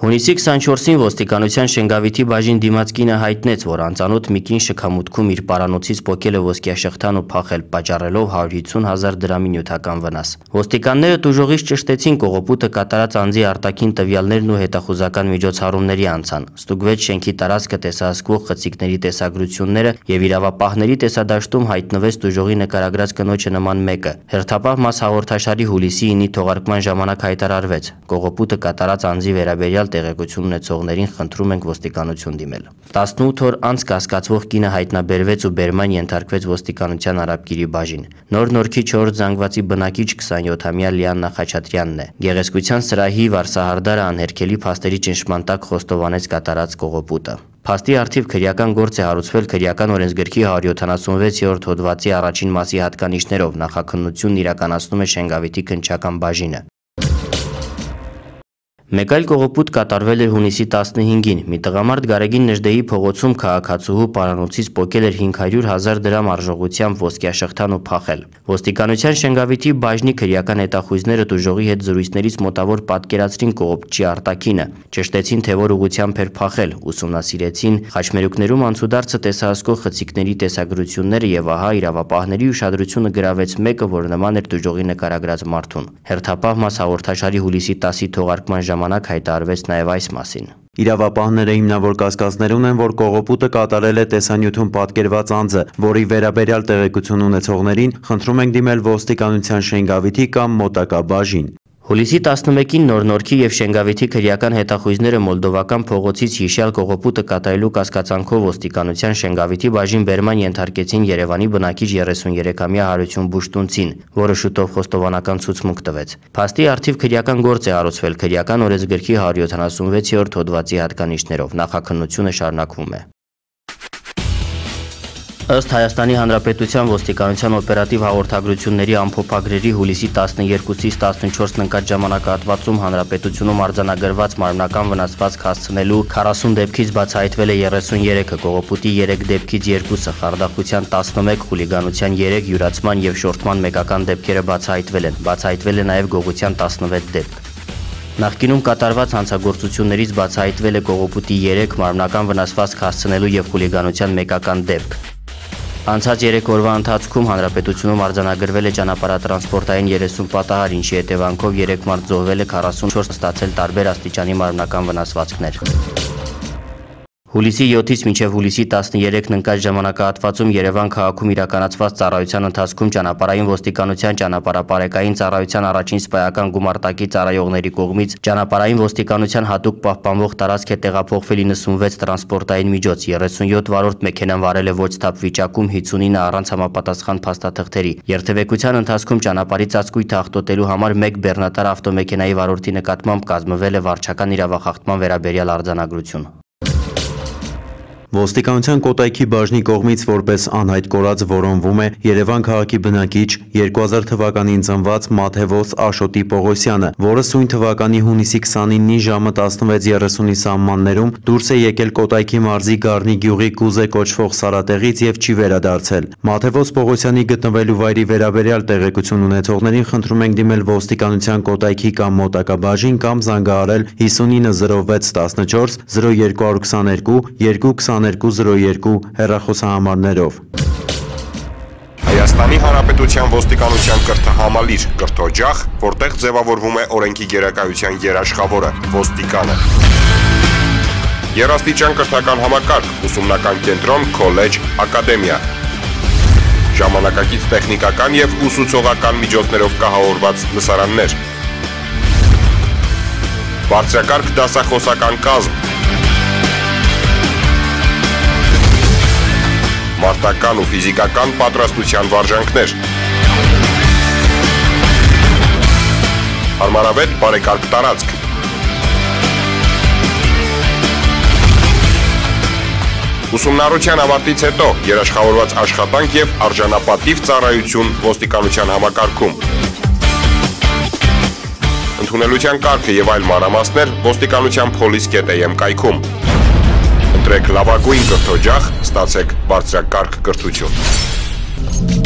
Հունիսի 24-ին ոստիկանության Շենգավիթի բաժին դիմաց կինը հայտնեց, որ անծանոթ մի կին շքամուտքում իր պարանոցից պոկել է ոսկյաշղթան ու փախել, պատճառելով 150,000 դրամի նյութական վնաս։ Ոստիկանները տուժողից ճշտեցին կողոպուտը կատարած անձի արտաքին տվյալներն ու հետախուզական միջոցառումների անցան։ Ստուգվեց շենքի տարածքը տեսահսկվող խցիկների տեսագրությունները եւ իրավապահների տեսադաշտում հայտնվեց տուժողի նկարագրած կնոջը նման մեկը։ Հերթապահ մաս հաղորդաշարի հուլիսի 9-ի թողարկման ժամանակ հայտարարվեց. կողոպուտը կատարած անձի վերաբերյալ տեղեկություն ունեցողներին խնդրում ենք ոստիկանություն դիմել։ 18 օր անց կասկածվող կինը հայտնաբերվեց ու բերման ենթարկվեց ոստիկանության Արաբկիրի բաժին։ Նոր Նորքի 4 զանգվածի բնակիչ 27-ամյա Լիաննա Խաչատրյանն է։ Գեղեցկության սրահի վարսահարդարը անհերքելի փաստերի ճնշման տակ խոստովանեց կատարած կողոպուտը։ Փաստի առթիվ քրեական գործ է հարուցվել քրեական օրենսգրքի 176-րդ հոդվածի առաջին մասի հատկանիշներով, նախաքննությունն իրականացնում է Շենգավիթի քննչական բաժինը։ Մեկ այլ կողոպուտ կատարվել էր հունիսի 15-ին։ Մի տղամարդ Գարեգին Նժդեի փողոցում քաղաքացուհու պարանոցից պոկել էր 500,000 դրամ արժողությամբ ոսկյաշղթան ու փախել։ Ոստիկանության Շենգավիթի բաժնի քրեական հետախույզները տուժողի հետ զրույցներից մոտավոր պատկերացրին կողոպտչի արտաքինը, ճշտեցին, թե որ ուղղությամբ էր փախել, ուսումնասիրեցին խաչմերուկներում անցուդարձը տեսահսկող խցիկների տեսագրությունները եւ ահա իրավապահների ուշադրությունը գրավեց մեկը, որ նման էր տուժողի նկարագրած մարդուն։ Հերթապահ մաս հաղորդաշարի հուլիսի 10-ի թողարկման ժամանակ հայտարարվեց նաև այս մասին։ Իրավապահները հիմնավոր կասկածներ ունեն, որ կողոպուտը կատարել է տեսանյութում պատկերված անձը, որի վերաբերյալ տեղեկություն ունեցողներին խնդրում ենք դիմել ոստիկանության Շենգավիթի կամ մոտակա բաժին։ Հուլիսի 11-ին Նոր Նորքի եւ Շենգավիթի քրեական հետախույզները մոլդովական փողոցից հիշյալ կողոպուտը կատարելու կասկածանքով ոստիկանության Շենգավիթի բաժին բերման ենթարկեցին Երևանի բնակիչ 33-ամյա Հարություն Բուշտունցին, որը շուտով խոստովանական ցուցմունք տվեց։ Փաստի առթիվ քրեական գործ է հարուցվել քրեական օրենսգրքի 176-րդ հոդվածի հատկանիշներով, նախաքննությունը շարունակվում է։ Ըստ Հայաստանի Հանրապետության ոստիկանության օպերատիվ հաղորդագրությունների ամփոփագրերի հուլիսի 12-ից 14-ն ընկած ժամանակահատվածում հանրապետությունում արձանագրված մարմնական վնասվածք հասցնելու 40 դեպքից բացահայտվել է 33-ը, կողոպուտի 3 դեպքից 2-ը, խարդախության 11, խուլիգանության 3, յուրացման եւ շորթման մեկական դեպքերը բացահայտվել են, բացահայտվել է նաեւ գողության 16 դեպք։ Նախկինում կատարված հանցագործություններից բացահայտվել է կողոպուտի 3, մարմնական վնասվածք հասցնելու եւ խուլիգանության մեկական դեպք։ Անցած 3 օրվա ընթացքում հանրապետությունում արձանագրվել է ճանապարհատրանսպորտային 30 պատահար, ինչի հետևանքով 3 մարդ զոհվել է, 44 ստացել տարբեր աստիճանի մարմնական վնասվածքներ։ Հուլիսի 7-ից մինչև հուլիսի 13-ն ընկած ժամանակահատվածում Երևան քաղաքում իրականացված ծառայության ընթացքում ճանապարհային ոստիկանության ճանապարհապարեկային ծառայության առաջին սպայական գումարտակի ծառայողների կողմից ճանապարհային ոստիկանության հատուկ պահպանվող տարածք է տեղափոխվել 96 տրանսպորտային միջոց, 37 վարորդ մեքենան վարել է ոչ թափ վիճակում, 59 առանց համապատասխան փաստաթղթերի։ Երթևեկության ընթացքում ճանապարհի ծածկույթը աղտոտելու համար 1 բեռնատար ավտոմեքենայի վարորդի նկատմամբ կազմվել է վարչական իրավախախտման վերաբերյալ արձանագրություն։ Ոստիկանության Կոտայքի բաժնի կողմից որպես անհայտ կորած որոնվում է Երևան քաղաքի բնակիչ 2000 թվականին ծնված Մաթևոս Աշոտի Պողոսյանը, որը սույն թվականի հունիսի 29-ի ժամը 16:30-ի սահմաններում դուրս է եկել Կոտայքի մարզի Գառնի գյուղի Կուզե կոչվող սարատեղից եւ չի վերադարձել։ Մաթևոս Պողոսյանի գտնվելու վայրի վերաբերյալ տեղեկություն ունեցողներին խնդրում ենք դիմել ոստիկանության Կոտայքի կամ մոտակա բաժին կամ զանգահարել 590614 0222 2202 հեռախոսահամարներով։ Հայաստանի Հանրապետության ոստիկանության կրթահամալիր կրթօջախ, որտեղ ձևավորվում է օրենքի գերակայության երաշխավորը, ոստիկանը։ Երաստիճան կրթական համակարգ, ուսումնական կենտրոն, քոլեջ, ակադեմիա։ Ժամանակակից տեխնիկական եւ ուսուցողական միջոցներով կահավորված լսարաններ։ Բարձրակարգ դասախոսական կազմ։ Մարտական ու ֆիզիկական պատրաստության վարժանքներ։ Հարմարավետ բարեկարգ տարածք։ Ուսումնառության ավարտից հետո երաշխավորված աշխատանք եւ արժանապատիվ ծառայություն ոստիկանության համակարգում։ Ընդունելության կարգը եւ այլ մանրամասներ ոստիկանության police.am կայքում։ Ընտրեք լավագույն կրթօջախ, ստացեք բարձրակարգ կրթություն։